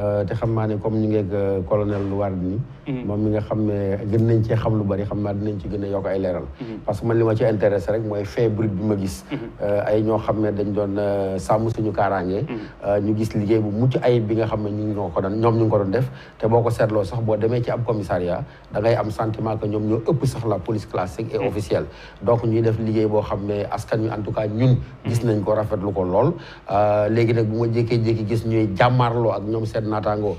te xam naa ne comme ñu ngeeg colonel Wardini moom mi nga xam ne gën nañ cee xam lu bari xam naa dinañ ci gën a yokk ay leeral parce que man li ma ci intéressé rek mooy fait brut bi ma gis ay ñoo xam ne dañ doon sàmm suñu kaaraange ñu gis liggéey bu mucc ayib bi nga xam ne ñoom ñu ngi ko doon def te boo ko seetloo sax boo demee ci ab commissariat da ngay am sentiment que ñoom ñoo ëpp sax la police classique et officielle donc ñuy def liggéey boo xam ne askan wi en tout cas ñun gis nañ ko rafetlu ko lool léegi nag bu ma jékkee-jékki gis ñuy jàmmaarloo ak ñoom seen naataango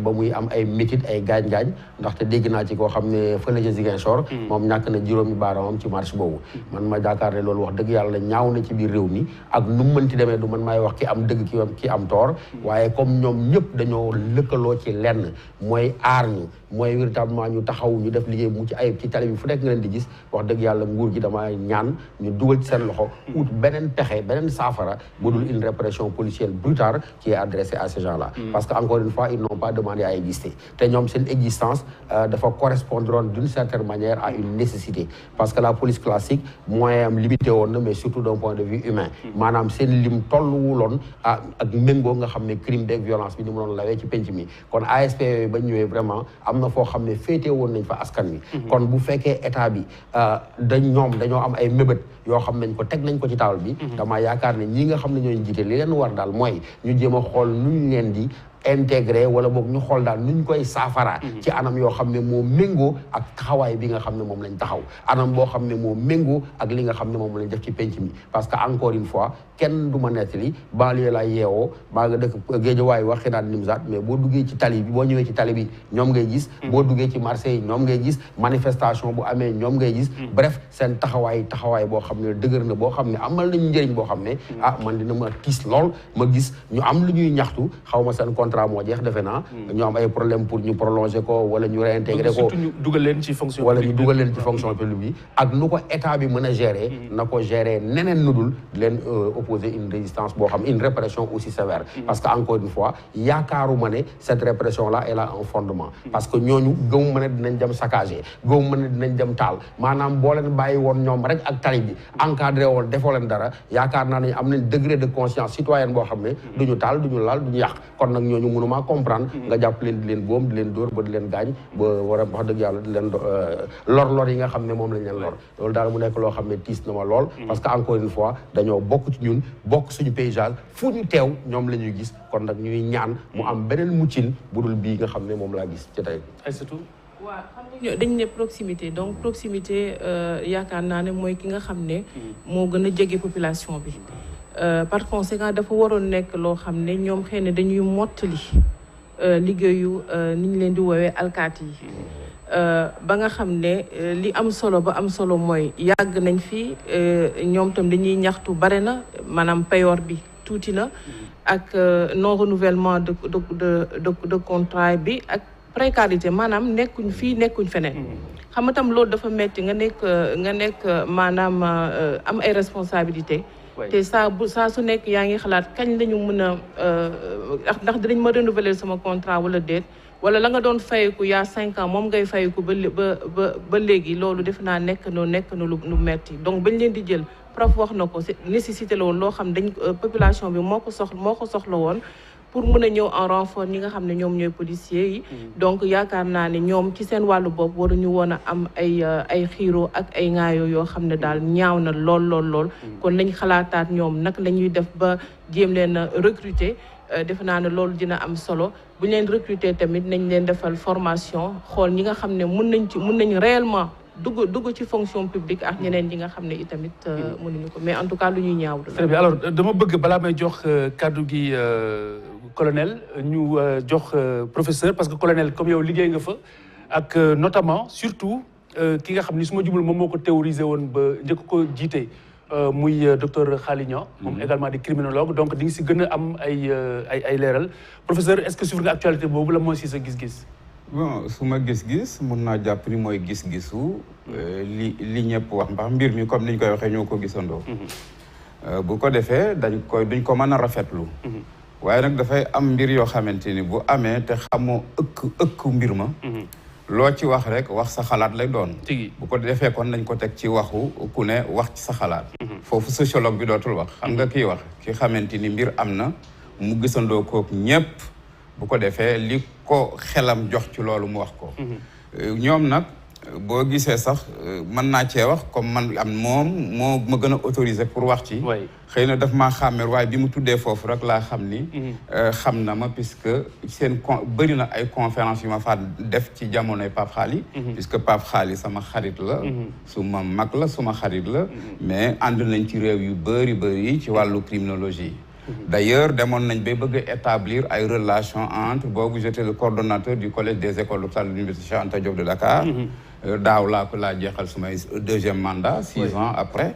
ba muy am ay métit ay gaañ-gaañ ndaxte dégg naa ci koo xam ne fële ca Ziguinchor moom ñàkk na juróomi baaraamam ci marche boobu man ma jaakaar ne loolu wax dëgg yàlla ñaaw na ci biir réew mi ak nu mu mënti demee du man maay wax ki am dëgg ki am toor waaye comme ñoom ñëpp dañoo lëkkaloo ci lenn mooy aar ñu mooy véritablement ñu taxaw ñu def liggéey bu mu ci ayib ci tali bi fu nekk nga leen di gis wax dëgg yàlla nguur gi dama ñaan ñu dugal ci seen loxo ut beneen pexe beneen saafara bu dul une répression policière brutale qui est adressée à ces gens-là parce que encore une fois ils n'ont pas demandé à exister te ñoom seen existence dafa correspondre d'une certaine manière à une nécessité parce que la police classique moyen am limité woon na mais surtout d'un point de vue humain maanaam seen lim tolluwuloon ak méngoo nga xam ne crime de violence bi ni mu doon lawee ci penc mi kon ASP yooyu ba ñëwee vraiment am na foo xam ne féete woon nañ fa askan wi kon bu fekkee état bi dañoo am ay mébét yoo xam nañ ko teg nañ ko ci taabal bi dama yaakaar ne ñi nga xam ne ñooy jiite li leen war daal mooy ñu jéem a xool nuñ leen di intégré wala boog ñu xool daal nuñ koy saafara ci anam yoo xam ne moo méngoo ak taxawaay bi nga xam ne moom lañ taxaw anam boo xam ne moo méngoo ak li nga xam ne moom lañ def ci penc mi parce que encore une fois kenn du ma nettali banlieue laa yeewoo maa nga dëkk Géejawaay waxi naan Nimzaat mais boo duggee ci tali bi boo ñëwee ci tali bi ñoom ngay gis boo duggee ci marché yi ñoom ngay gis manifestation bu amee ñoom ngay gis bref seen taxawaay boo xam ne dëgër na boo xam ne amal nañu njëriñ boo xam ne man dina ma tiis lool ma gis ñu am lu ñuy ñaxtu xaw ma seen contrat moo jeex defe naa ñu am ay problème pour ñu prolonger ko wala ñu réintégrer ko ñu dugal leen ci fonction wala ñu dugal leen ci fonction publique bi ak nu ko état bi mën a gérer na ko gérer neneen nu dul leen opposer une résistance boo xam une répression aussi sévère parce que encore une fois yaakaaruma ne cette répression là elle a un fondement parce que ñooñu gëmu mën a dinañ dem saccager gëmu mën a dinañ dem taal maanaam boo leen bàyyi woon ñoom rek ak tali bi encadré woon defoo leen dara yaakaar naa ne am nañ degré de conscience citoyenne boo xam ne duñu taal duñu laal duñu yàq kon nag ñooñu mënuma comprendre nga jàpp leen di leen boom di leen dóor ba di leen gaañ ba war a wax dëgg yàlla di leen lor yi nga xam ne moom lañ leen lor loolu daal mu nekk loo xam ne tiis na ma lool parce que encore une fois dañoo bokk ci ñun bokk suñu paysage fu ñu teew ñoom la ñuy gis kon nag ñuy ñaan mu am beneen muccin bu dul bii nga xam ne moom laa gis ci tey surtout waaw xam nga dañ ne proximité donc proximité yaakaar naa ne mooy ki nga xam ne moo gën a jege population bi par conséquent dafa waroon nekk loo xam ne ñoom xëy na dañuy mottali liggéeyu ni ñu leen di woowee alkaati yi ba nga xam ne li am solo ba am solo mooy yàgg nañ fi ñoom tam dañuy ñaxtu bare na maanaam payoor bi tuuti na ak non renouvellement de contrat bi ak précarité maanaam nekkuñ fii nekkuñ feneen xam nga tam loolu dafa metti nga nekk maanaam am ay responsabilité te saa su nekk yaa ngi xalaat kañ lañu mën a ndax dinañ ma renouveler sama contrat wala déet wala la nga doon fayeku yaa 5 ans moom ngay fayeku ba léegi loolu defe naa nekk na lu metti donc bañ leen di jël prof wax na ko nécessité la woon loo xam dañ population bi moo ko soxla woon pour mën a ñëw en renfort ñi nga xam ne ñoom ñooy policiers yi donc yaakaar naa ne ñoom ci seen wàllu bopp waruñu woon a am ay xiiroo ak ay ŋaayoo yoo xam ne daal ñaaw na lool kon nañ xalaataat ñoom nag la ñuy def ba jéem leen a recruter defe naa ne loolu dina am solo bu ñu leen recruter tamit nañ leen defal formation xool ñi nga xam ne mën nañ réellement dugg ci fonction publique ak ñeneen ñi nga xam ne itamit mënuñu ko mais en tout cas lu ñuy ñaaw. très bien alors dama bëgg balaa may jox kàddu gi colonel ñu jox professeur parce que colonel comme yow liggéey nga fa ak notamment surtout ki nga xam ni su ma jublu moom moo ko théorisé woon ba njëkk ko jiite muy docteur Khaly Niang moom également di criminologue donc di nga si gën a am ay leeral professeur est-ce que suivre nga actualité boobu la mooy si sa gis-gis. bon su ma gis-gis mun naa jàpp ni mooy gis-gisu li ñëpp wax ndax mbir mi comme niñ koy waxee ñoo ko gisandoo. bu ko defee duñ ko mën a rafetlu. waaye nag dafay am mbir yoo xamante ni bu amee te xamoo ëkk mbir ma. loo ci wax rek wax sa xalaat lay doon. bu ko defee kon nañ ko teg ci waxu ku ne wax ci sa xalaat. foofu sociologue bi dootul wax xam nga kii wax ki xamante ni mbir am na mu gisandoo kook ñëpp. bu ko defee li ko xelam jox ci loolu mu wax ko ñoom nag boo gisee sax mën naa cee wax comme man am moom moo ma gën a autorisé pour wax ci xëy na daf maa xàmmeer waaye bi mu tuddee foofu rek laa xam ni xam na ma puisque seen bëri na ay conférence yu ma fa def ci jamonoy Pape Xaali puisque Pape Xaali sama xarit la suma mag la suma xarit la mais ànd nañ ci réew yu bëri ci wàllu criminologie d'ailleurs demoon nañ bay bëgg a établir ay relations entre boobu j'étais le coordonnateur du collège des écoles locales de l'université Cheikh Anta Diop de Dakar daaw laa jeexal sumay deuxième mandat 6 ans après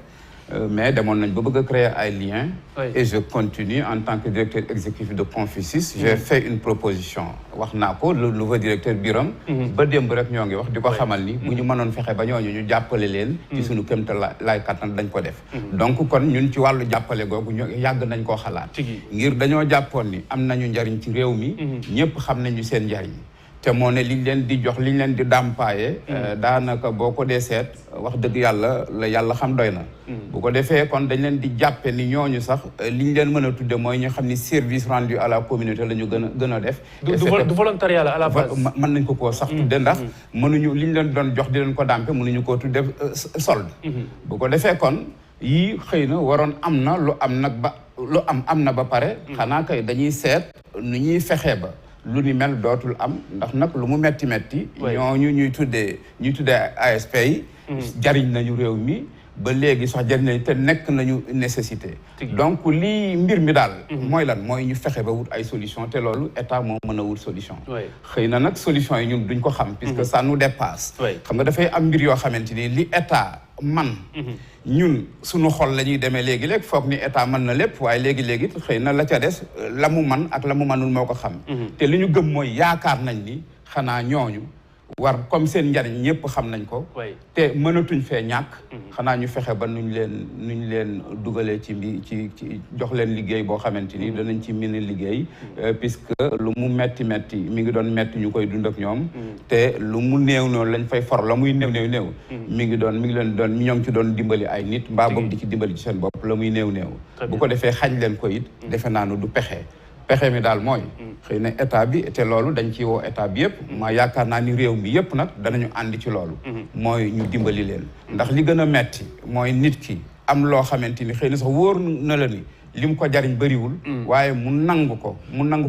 mais demoon nañ ba bëgg a créer ay liens et je continue en tant que directeur exécutif de Confucius j'ai fait une proposition wax naa ko le nouveau directeur Biram ba démb rek ñoo ngi wax di ko xamal ni bu ñu mënoon fexe ba ñooñu ñu jàppale leen ci suñu kémta laay kattan dañ ko def donc kon ñun ci wàllu jàppale googu ñu yàgg nañ koo xalaat ngir dañoo jàppoon ni am nañu njariñ ci réew mi ñëpp xam nañu seen njariñ te moo ne liñ leen di jox liñ leen di dàmpaaye daanaka boo ko dee seet wax dëgg yàlla la yàlla xam doy na bu ko defee kon dañ leen di jàppe ni ñooñu sax liñ leen mën a tudde mooy ñu xam ni service rendu à la communauté la ñu gën a def du volontariat la à la base mën nañ ko koo sax tudde ndax mënuñu liñ leen doon jox di leen ko dàmpe mënuñu koo tudde solde bu ko defee kon yii xëy na waroon am na lu am na ba pare xanaa kay dañuy seet nu ñuy fexee ba lu ni mel dootul am ndax nag lu mu metti ñooñu ñuy tuddee ASP yi jariñ nañu réew mi ba léegi sax jariñ nañu te nekk nañu nécessité donc lii mbir mi daal mooy lan mooy ñu fexe ba wut ay solution te loolu état moo mën a wut solution xëy na nag solution yi ñun duñ ko xam puisque ça nous dépasse xam nga dafay am mbir yoo xamante ni li état man ñun suñu xol la ñuy demee léegi-léegi foog ni état mën na lépp waaye léegi-léegi xëy na la ca des la mu man ak la mu manul moo ko xam te li ñu gëm mooy yaakaar nañ ni xanaa ñooñu war comme seen njariñ ñëpp xam nañ ko te mënatuñ fee ñàkk xanaa ñu fexe ba nuñ leen dugalee ci jox leen liggéey boo xamante ni danañ ci mën a liggéey puisque lu mu metti mi ngi doon metti ñu koy dund ak ñoom te lu mu néew noonu lañ fay for la muy néew mi ngi leen doon ñoo ngi ci doon dimbali ay nit mbaa boog di ci dimbali ci seen bopp la muy néew bu ko defee xañ leen ko it defe naa nu du pexe mi daal mooy xëy na état bi te loolu dañ ci woo état bi yëpp ma yaakaar naa ni réew mi yëpp nag danañu ànd ci loolu mooy ñu dimbali leen ndax li gën a metti mooy nit ki am loo xamante ni xëy na sax wóor na la ni lim ko jariñ bëriwul waaye mu nangu ko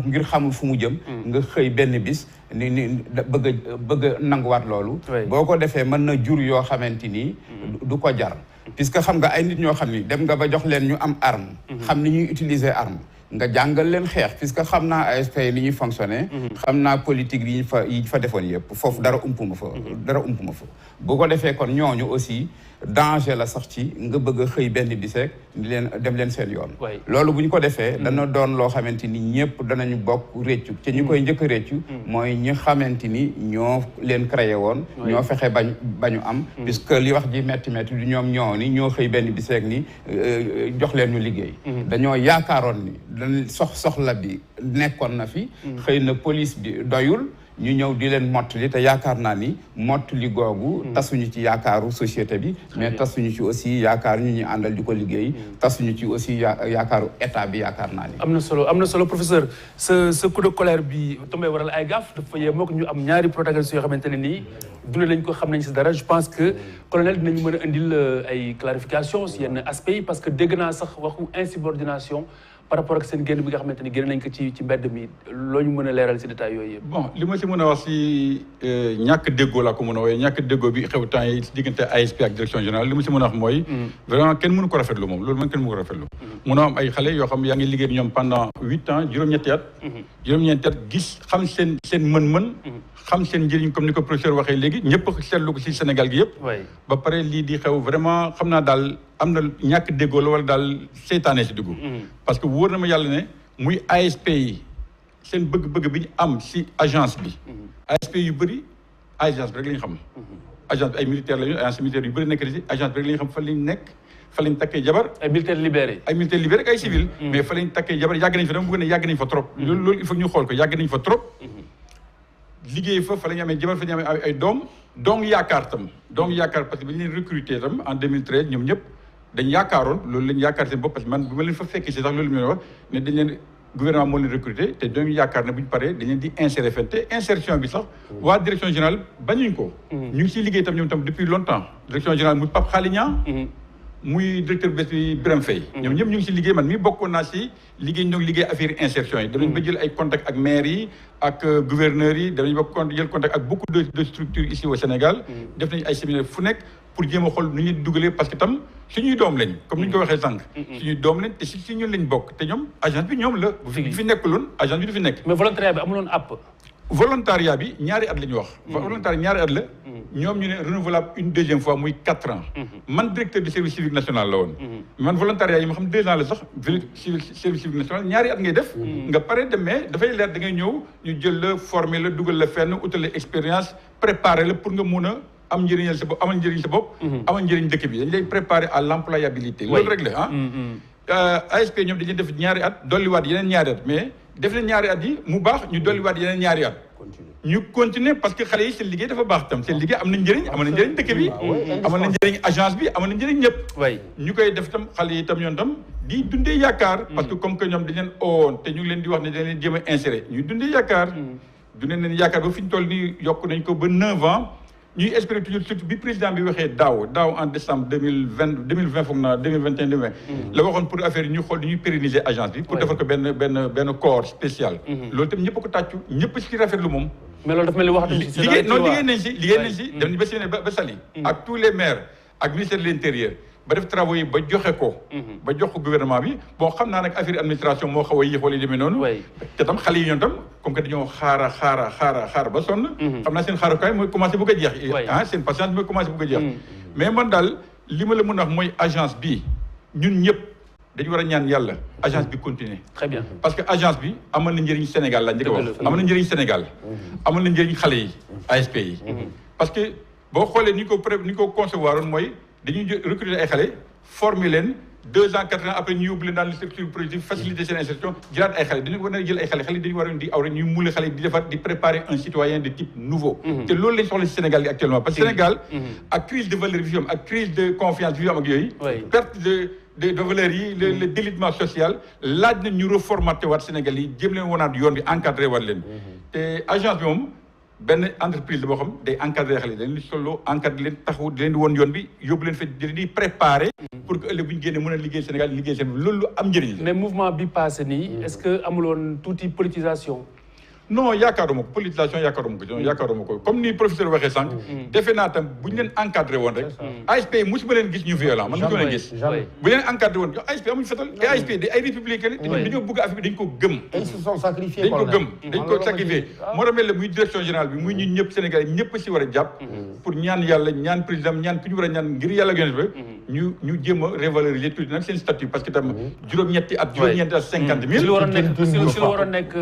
ngir xamul fu mu jëm nga xëy benn bis ni bëgg a nanguwaat loolu boo ko defee mën na jur yoo xamante ni du ko jar puisque xam nga ay nit ñoo xam ni dem nga ba jox leen ñu am arme xam ni ñuy utiliser arme nga jàngal leen xeex puisque xam naa ASP ni ñuy fonctionner xam naa politique yi fa defoon yëpp foofu dara umpuma fa bu ko defee kon ñooñu aussi danger la sax ci nga bëgg a xëy benn bis rek dem leen seen yoon loolu bu ñu ko defee dana doon loo xamante ni ñëpp danañu bokk réccu te ñu koy njëkk a réccu mooy ñi xamante ni ñoo leen créé woon ñoo fexe bañu am puisque li wax ji metti du ñoo xëy benn bis rek ni jox leen ñu liggéey dañoo yaakaaroon ni dañ soxla bi nekkoon na fi xëy na police bi doyul ñu ñëw di leen mottali te yaakaar naa ni mottali googu tasuñu ci yaakaaru société bi mais tasuñu ci aussi yaakaar ñu àndal di ko liggéey tasuñu ci aussi yaakaaru état bi yaakaar naa ni am na solo professeur sa coup de colère bi tombé waral ay gaaf dafa yee moo ko ñu am ñaari protagonistes yoo xamante ne nii dund nañ ko xam nañ si dara je pense que colonel dinañu mën a indil ay clarification si yenn aspects yi parce que dégg naa sax waxu insubordination par rapport ak seen génn bi nga xamante ni génn nañ ko ci mbedd mi loo ñu mën a leeral si détails yooyu yëpp. bon li ma si mën a wax si ñàkk déggoo laa ko mën a wooye ñàkk déggoo bi xew temps yi si diggante ASP ak direction générale li ma si mën a wax mooy vraiment kenn mënu ko rafetlu moom loolu man kenn mënu ko rafetlu mun a am ay xale yoo xam yaa ngi liggéey ñoom pendant 8 ans juróom-ñetti at gis xam seen mën-mën xam seen njëriñ comme ni ko professeur waxee léegi ñëpp seetlu ko si Sénégal gi yëpp ba pare lii di xew vraiment xam naa daal am na ñàkk déggoo la wala daal seytaane si dugg parce que wóor na ma yàlla ne muy ASP yi seen bëgg-bëgg bi ñu am si agence bi ASP yu bëri agence bi rek la ñu xam agence bi ay militaire la ñu agence militaire yu bëri nekk si agence bi rek la ñu xam fa lañ nekk fa lañ takkee jabar ay militaires libérés ak ay civil mais fa lañ takkee jabar yàgg nañ fa dama bëgg ne yàgg nañ fa trop loolu il faut ñu xool ko yàgg nañ fa trop liggéey fa la ñu amee jabar fa ñu amee ay doom yaakaar parce que bi ñu leen recruter tam en 2013 ñoom ñëpp dañ yaakaaroon loolu lañ yaakaar seen bopp parce que man bu ma leen fa fekkee si sax loolu mu wax ne dañ leen gouvernement moo leen recruter te dañu yaakaar ne bu ñu paree dañ leen di insérer fenn te insertion bi sax waa direction générale bañuñ ko. ñu ngi ciy liggéey tam ñoom tam depuis longtemps direction générale muy Pape Khaly Niang muy directeur bés bi Birame Faye ñoom ñëpp ñu ngi si liggéey man mii bokkoon naa si liggéey ñu doon liggéey affaire insertion yi danañ ba jël ay contact ak maires yi ak gouverneurs yi danañ ba jël contact ak beaucoup de structures ici au Sénégal def nañ ay séminaire fu nekk pour jéem a xool nu ñuy dugalee parce que tam suñuy doom lañ comme ni ñu ko waxee sànq suñuy doom lañ te si ñun lañ bokk te ñoom agence bi ñoom la bu fi nekkuloon agence bi du fi nekk mais volontariat bi amuloon app volontariat bi ñaari at la ñu wax volontariat ñaari at la ñoom ñu ne renouvelable une deuxième fois muy 4 ans man directeur du service civique national la woon man volontariat yi ma xam 2 ans la sax service civique national ñaari at ngay def nga pare demee dafay leer da ngay ñëw ñu jël la former la dugal la fenn utal la expérience préparer la pour nga mun a am njëriñal sa bopp amal njëriñ sa bopp amal njëriñ dëkk bi dañ lay préparer à l'employabilité loolu rek la ASP ñoom dañuy def ñaari at dolliwaat yeneen ñaari at mais def na ñaari at yi mu baax ñu dolliwaat yeneen ñaari at ñu continuer parce que xale yi seen liggéey dafa baax tam seen liggéey am na njëriñ amal na njëriñ dëkk bi amal na njëriñ agence bi amal na njëriñ ñëpp ñu koy def tam xale yi tam ñoom tam di dundee yaakaar parce que comme que ñoom dañ leen owoon te ñu ngi leen di wax ne dañ leen jéem a insérer ñuy dundee yaakaar dundee leen yaakaar ba fi ñu toll nii yokk nañ ko ba 9 ans ñuy espérer toujours surtout bi président bi waxee daaw en décembre 2020 foog naa 2021 la waxoon pour affaire yi ñu xool ñuy pérenniser agence bi pour defal ko benn corps spécial loolu tam ñëpp ko tàccu ñëpp ci rafetlu moom mais loolu dafa mel ni waxatuñ ci liggéey nañ si dem ba seen ba Saly ak tous les maires ak ministère de l'intérieur ba def travaux yi ba joxe ko ba jox ko gouvernement bi bon xam naa nag affaire administration moo xaw a yéex wala demee noonu te tam xale yi ñoom tam comme que dañoo xaar ba sonn xam naa seen xaarukaay mooy commencé bëgg a jeex seen patience mooy commencé bëgg a jeex mais man daal li ma la mën a wax mooy agence bi ñun ñëpp dañu war a ñaan yàlla agence bi continuer très bien parce que agence bi amal na njëriñ Sénégal la njëkk a wax amal na njëriñ Sénégal amal na njëriñ xale yi ASP yi parce que boo xoolee ni ko concevoir oon mooy dañuy recruter ay xale former leen 2 ans 4 ans après ñu yóbbu leen dans le secteur productif faciliter seen insertion jëlaat ay xale dañu war a jël ay xale dañu war a di aw rek ñuy muule xale di defar di préparer un citoyen de type nouveau te loolu lañ soxla ci Sénégal gi actuellement parce que Sénégal ak crise de valeur bi fi am ak crise de confiance bi fi am ak yooyu perte de valeurs yi le délitement social laaj na ñu reformaté waat Sénégal yi jéem leen wonaat yoon bi encadré waat leen te agence bi moom benn entreprise la boo xam day encadré xale dañ leen solo encadré leen taxawu di leen di woon yoon bi yóbbu leen fa di préparer pour que ëllëg bu ñu génnee mën a liggéey Sénégal liggéey seen loolu lu am njëriñ la. mais mouvement bi passé nii est-ce que amuloon tuuti politisation. non yaakaaruma ko politisation yaakaaruma ko comme ni professeur waxee sànq. defe naa tam bu ñu leen encadré woon rek. ASP yi mosuma leen gis ñu violent man mosuma leen gis. bu leen encadré woon ASP amuñu fetal te ASP ay républicain dañoo bëgg affaire bi dañ ko gëm. ils se sont sacrifiés dañ ko sacrifié moo tax mel la muy direction générale bi muy ñun ñëpp Sénégal ñëpp si war a jàpp. pour ñaan yàlla ñaan président ñaan ku ñu war a ñaan ngir yàlla gën a ñu jéem a revaloriser tuuti nag seen statut parce que tam juróom-ñetti at 50 000. si lu war a nekk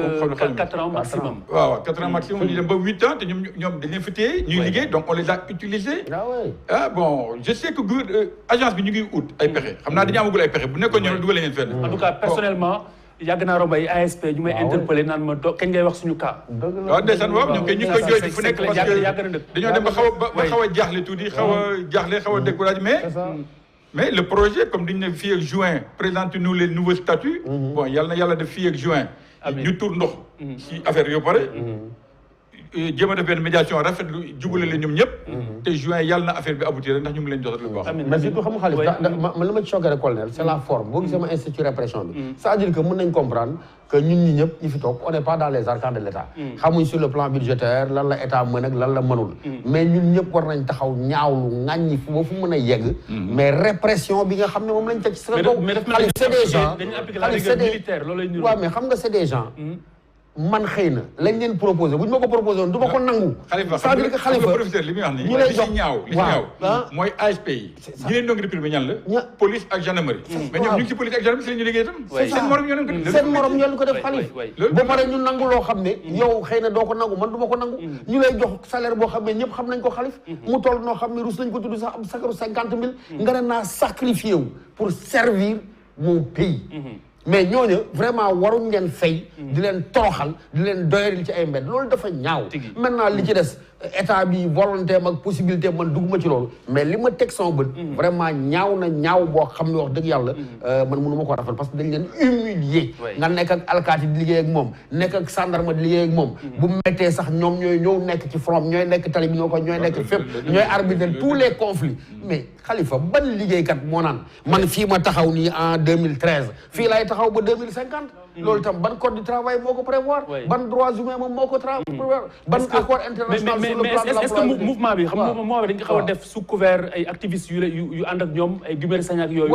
4 ans maximum. waaw 4 ans maximum ñu dem ba 8 ans te ñoom dañ leen fi téye ñuy liggéey donc on les a utilisés. Bon je sais que agence bi ñu ngi ut ay pexe xam naa dañu amagul ay pexe bu nekkoon ñoom dugal leen fenn. en tout cas personnellement yàgg naa romb ay ASP ñu may interpellé naan ma kañ ngay wax suñu cas. waaw ndeysaan waaw ñoom kay ñu ngi koy jooytu fu nekk parce que dañoo dem ba xaw a jaaxle tuuti xaw a découragé mais le projet comme dañu ne fii ak juin présente-nous les nouveaux statuts. bon yàlla na yàlla def fii ak juin. ñu tur ndox si affaire yoo pare jéem a def benn médiation rafetlu jubale leen ñoom ñëpp te juin yàlla na affaire bi aboutir ndax ñu ngi leen jox lu baax mais surtout xam nga xaalis man li ma ci choqué rek colonel c'est la forme boo gisee ma institut répression bi c'est-à-dire que mën nañ comprendre que ñun ñi ñëpp ñi fi toog on n'est pas dans les arcanes de l'État xamuñ sur le plan budgétaire lan la État mën ak lan la mënul mais ñun ñëpp war nañ taxaw ñaawlu ŋàññi fu ba fu mën a yegg mais répression bi nga xam ne moom lañ teg ci sa kaw xaalis c'est des gens waaw mais xam nga c'est des gens man xëy na lañ leen proposé bu ñu ma ko proposé woon du ma ko nangu. c'est-à-dire que Khalifa professeur li muy wax nii ñu lay jox li si ñaaw mooy ASP yi. ñi leen doon réprimer ñan la. police ak gendarmerie. mais ñoom ñu ngi ci police ak gendarmerie si la ñu liggéey itam. seen morom ñoo leen ko def. seen morom ñoo leen ko def Khalifa. ba pare ñu nangu loo xam ne. yow xëy na doo ko nangu man du ma ko nangu. ñu lay jox salaire boo xam ne ñëpp xam nañ ko Khalifa. mu toll noo xam ne rus nañ ko tudd sax am sakaru 50 000. nga ne naa sacrifié wu pour servir mon pays. mais ñooñu vraiment waruñ leen fay di leen toroxal di leen doyaril ci ay mbedd loolu dafa ñaaw maintenant li ci des état bi volonté ak possibilité man dugguma ci loolu mais li ma teg sama bët vraiment ñaaw boo xam ne wax dëgg yàlla man mënu ma ko rafet parce que dañ leen humilier nga nekk ak alkaati di liggéey ak moom nekk ak gendarme di liggéey ak moom bu mettee sax ñoom ñooy ñëw nekk ci front ñooy nekk tali bi ñooy nekk fépp ñooy arbitrer tous les conflits mais Khalifa ban liggéeykat moo naan man fii ma taxaw nii en 2013 fii laay taxaw ba 2050 loolu tam ban code du travail moo ko prévoir ban droits humains moom moo ko prévoir ban accord international sur le plan de l'emploi est-ce que mouvement bi xam nga mouvement bi dañ ko xaw a def sous couvert ay activistes yu ànd ak ñoom ay Guy Marius Sagna ak yooyu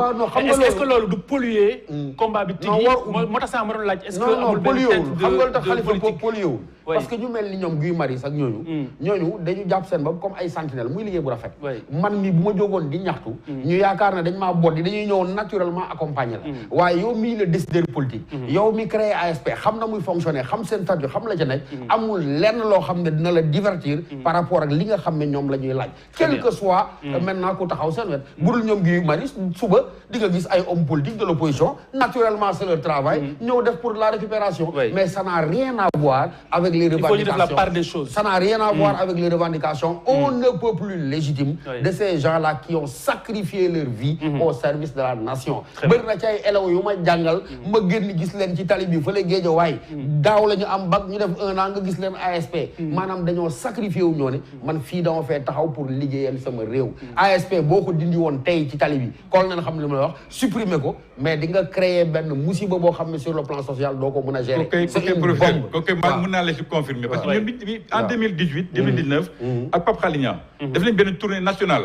est-ce que loolu du polluer combat bi tigi moo tax sax ma doon laaj est-ce que amul benn tête xam nga lu tax Khalifa polluer wul parce que ñu mel ni ñoom Guy Marius ak ñooñu dañu jàpp seen bopp comme ay sentinelle muy liggéey bu rafet man mi bu ma jógoon di ñaxtu ñu yaakaar ne dañ maa boddi dañuy ñëw naturellement accompagner la waaye yow mii le décideur politique yow mi créé ASP xam na muy fonctionner xam seen statut xam la ca nekk amul lenn loo xam ne dina la divertir par rapport ak li nga xam ne ñoom la ñuy laaj quel que soit maintenant ku taxaw seen wet budul ñoom Guy Marius suba di nga gis ay hommes politiques de l'opposition naturellement c'est leur travail ñëw def pour la récupération mais ça n'a rien à voir avec les revendications. Il faut dire la part des choses. Ça n'a rien à voir avec les revendications. On ne peut plus légitime de ces gens-là qui ont sacrifié leur vie au service de la nation. bëri na ci ay élèves yu ma jàngal ma génn gis leen ci tali bi fële Guédiawaye daaw la ñu am bac ñu def 1 an nga gis leen ASP maanaam dañoo sacrifié wu ñoo ne man fii dama fee taxaw pour liggéeyal sama réew ASP boo ko dindi woon tey ci tali bi kon na xam li ma la wax supprimer ko mais di nga créer benn musiba boo xam ne sur le plan social doo ko mën a gérer. C'est une bombe. mën naa la ci confirmer parce que ñoom bi en 2018 2019 ak Pape Khaly Niang def nañ benn tournée nationale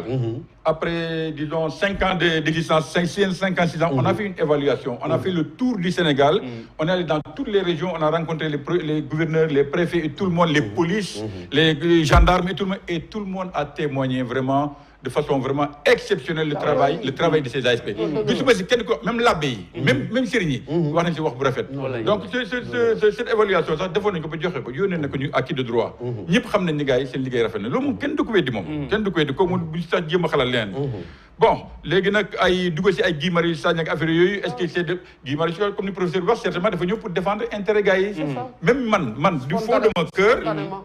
après disons 5 ans d'existence 5 ans 6 ans on a fait une évaluation on a fait le tour du Sénégal on est allé dans toutes les régions on a rencontré les gouverneurs les préfets et tout le monde les polices les gendarmes et tout le monde a témoigné vraiment de façon vraiment exceptionnelle le travail de ces ASP. gisuma si kenn ko même l'abbé yi même sëriñ yi wax nañ si wax bu rafet donc cette évaluation sax defoon nañ ko ba joxe ko yónnee na ko ñu acquis de droit ñëpp xam nañ ni gars yi seen liggéey rafet na loolu moom kenn du ko weddi moom kenn du ko weddi ko mu bu sax jéem a xalaat leneen bon léegi nag ay dugal si ay Guy Marius Sagna ak affaire yooyu est-ce que c'est de Guy Marius comme ni professeur bi wax certainement dafa ñëw pour défendre intérêt gars yi même man du fond de mon cœur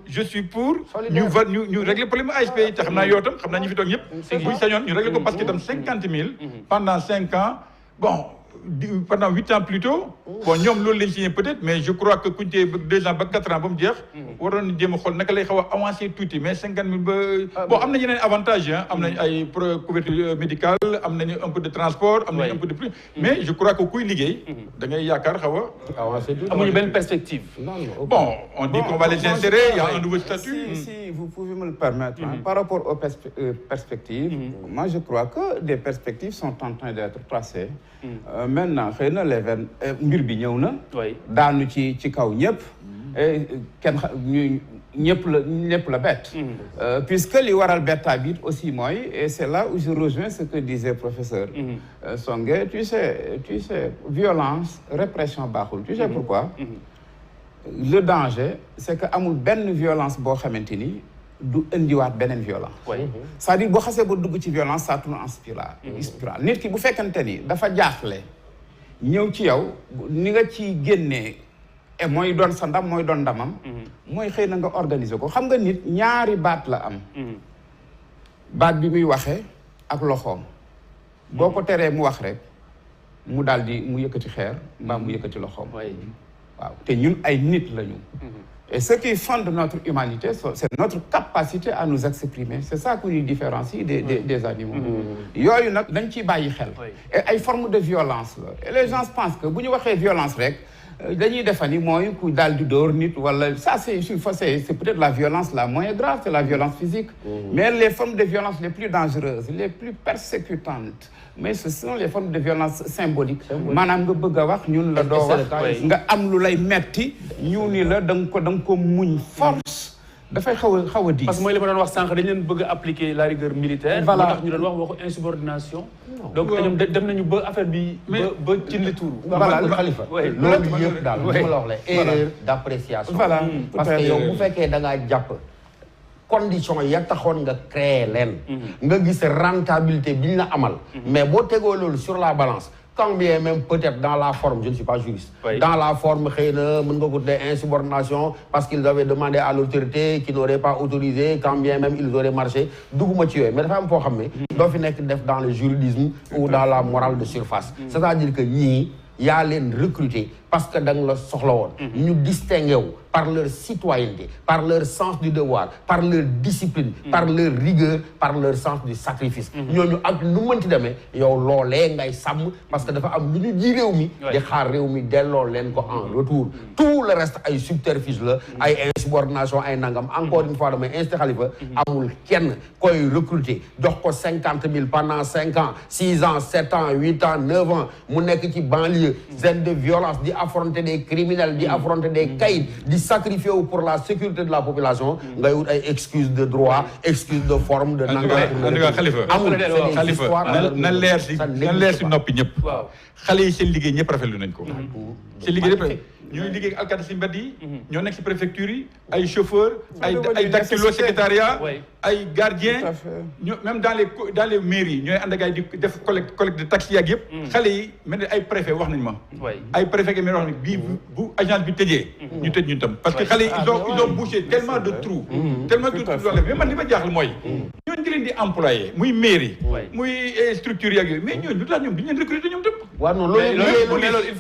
je suis pour ñu régler problème ASP yi te xam naa yow tam xam naa ñu fi toog ñëpp buñ sañoon ñu régler ko parce que tam 50 000 pendant 5 ans bon pendant 8 ans plus tôt bon ñoom loolu lañ signé peut-être mais je crois que kuñ tee 2 ans ba 4 ans ba mu jeex waroon na jéem a xool naka lay xaw a avancé tuuti mais 50 000 ba bon am na yeneen avantage am nañ ay couverture médicale am nañu un peu de transport am nañu un peu de plus mais je crois que kuy liggéey da ngay yaakaar xaw a avancé tuuti amuñu benn perspective bon on dit qu'on va les insérer il y a un nouveau statut si vous pouvez me le permettre par rapport aux perspectives moi je crois que des perspectives sont en train d'être tracées maintenant xëy na mbir bi ñëw na daanu ci kaw ñëpp kenn ñëpp la bett puisque li waral betta bi aussi mooy et c'est là où je rejoins ce que disait professeur Songué tu sais violence répression baaxul tu sais pourquoi le danger c'est que amul benn violence boo xamante ni du indiwaat beneen violence c'est-à-dire boo xasee ba dugg ci violence ça tourne en spirale nit ki bu fekkante ni dafa jaaxle ñëw ci yow ni nga ci génnee et mooy doon sa ndam mooy doon ndamam mooy xëy na nga organiser ko xam nga nit ñaari baat la am baat bi muy waxee ak loxoom boo ko teree mu wax rek mu daal di mu yëkkati xeer mbaa mu yëkkati loxoom waaw te ñun ay nit lañu et ce qui fonde notre humanité c'est notre capacité à nous exprimer c'est ça qui nous différencie des animaux yooyu nag dañ ciy bàyyi xel et ay formes de violence la et les gens pensent que bu ñu waxee violence rek dañuy defani mooy ku daal di dóor nit wala ça c'est peut-être la violence la moins grave c'est la violence physique mais les formes de violence les plus dangereuses les plus persécutantes mais ce sont les formes de violence symbolique maanaam nga bëgg a wax ñun la doo wax nga am lu lay metti ñu ni la da nga ko muñ force dafay xaw a diis parce que mooy li ma doon wax sànq dañ leen bëgg a appliquer la rigueur militaire moo tax ñu doon wax waxu insubordination donc ñoom dem nañu ba affaire bi ba cin li tuuru voilà Khalifa loolu yëpp daal li ma la wax la erreur d'appréciation parce que yow bu fekkee da ngaa jàpp condition ya taxoon nga créer leen nga gis rentabilité bi ñu la amal mais boo tegoo loolu sur la balance quand bien même peut-être dans la forme je ne suis pas juriste. Oui. Dans la forme xëy na mën nga ko tuddee insubordination parce qu'ils avaient demandé à l'autorité qui n'aurait pas autorisé quand bien même ils auraient marché dugguma ci yooyu mais dafa am foo xam ne. doo fi nekk def dans le juridisme ou dans la morale de surface. c'est-à-dire que ñii yaa leen recruter parce que da nga la soxla woon. ñu distingué wu par leur citoyenneté, par leur sens du devoir, par leur discipline, par leur rigueur, par leur sens du sacrifice. ñooñu ak nu mënti demee yow loolee ngay sàmm parce que dafa am lu ñu ji réew mi. di xaar réew mi delloo leen ko en retour. tout le reste ay subterfuge la. ay insubordination ay nangam encore une fois damay insté Khalifa. amul kenn koy recruter jox ko 50 000 pendant 5 ans 6 ans 7 ans 8 ans 9 ans mu nekk ci banlieue zone de violence di affronter des criminels di affronter des caïds di sacrifier pour la sécurité de la population ngay wut ay excuses de droit excuses de forme de nangam Khalifa na leer si noppi ñëpp xale yi seen liggéey ñëpp rafetlu nañ ko seen liggéey ñëpp ñooy liggéey alkaati si mbedd yi ñoo nekk si préfecture yi ay chauffeur ay dactylo secrétariat ay gardien ñoo même dans les mairies ñooy ànd ak ay di def collecte de taxi yaag yëpp xale yi mel ne ay préfet wax nañ ma ay préfet mais wax nañ bii bu agence bi tëjee ñu tëj ñun tam parce que xale yi ils ont bouché tellement de trous mais man li ma jaaxal mooy ñooñu ngi leen di employé muy mairie muy structure yaag yooyu mais ñooñu lu tax ñoom duñu leen recruter ñoom tam waaw non loolu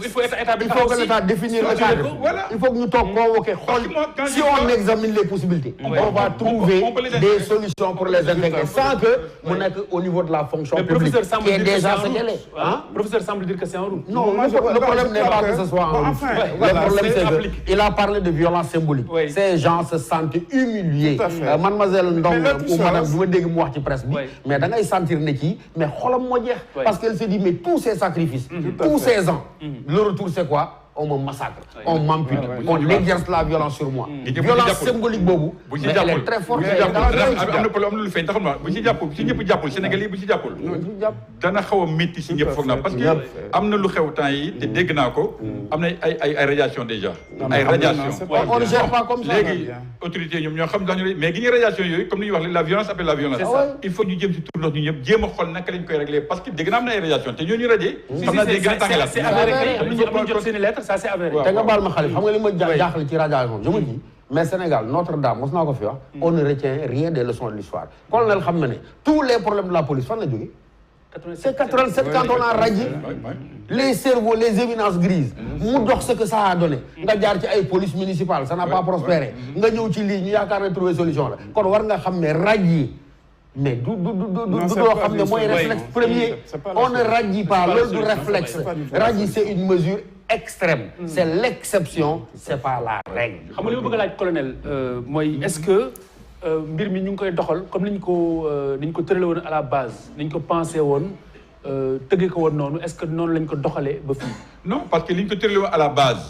il faut que l'État définisse le cadre. Voilà. Il faut que nous convoquer. Si on examine les possibilités, on va trouver des solutions pour les intégrer sans que on ait au niveau de la fonction publique qui est déjà ce qu'elle est. Le professeur semble dire que c'est en route. Non, le problème n'est pas que ce soit en route. Le problème c'est qu'il a parlé de violence symbolique. Ces gens se sentent humiliés. Mademoiselle Ndong ou madame, je me dis que moi qui presse, mais dans les sentir neki, mais xolam mo jeex parce qu'elle se dit mais tous ces sacrifices, tous ces ans, le retour c'est quoi? On me massacre, on m'ampute, on exerce la violence sur moi. Violence symbolique boobu, mais elle est très forte. am na problème lu feeñ taxul ma bu ci jàppul si ñëpp jàppul Sénégalais yi bu ci jàppul dana xaw a métti si ñëpp foog naa parce que am na lu xew temps yi te dégg naa ko am na ay radiation déjà ay radiation on ne gère pas comme ça léegi autorité ñoom ñoo xam dañu mais gi ñu radiation yooyu comme ni ñuy wax la violence appelle la violence il faut ñu jëm si tur ndox ñu ñëpp jéem a xool naka lañ koy régler parce que dégg naa am na ay radiation te ñooñu radié xam naa day gën a tàngalaat c'est avéré am nañu jot seen lettre ça c'est avéré te nga baal ma xale xam nga li ma jaaxle ci radiation je me dis mais Sénégal Notre-Dame mos naa ko fi wax on ne retient rien des leçons de l'histoire colonel xam na ne tous les problèmes de la police fan la jógee c'est 87 quand on a radié les cerveaux les éminences grises mu dox ce que ça a donné nga jaar ci ay police municipale ça n'a pas prospéré nga ñëw ci lii ñu yaakaar ne trouver solution la kon war nga xam ne radié mais du loo xam ne mooy réflexe premier on ne radie pas loolu du réflexe radie c'est une mesure extrême c'est l'exception c'est pas la règle xam nga li ma bëgg a laaj colonel mooy est-ce que mbir mi ñu ngi koy doxal comme ni ñu ko tërale woon à la base ni ñu ko pensé woon tëggee ko woon noonu est-ce que noonu lañ ko doxalee ba fii non parce que li ñu ko tërale woon à la base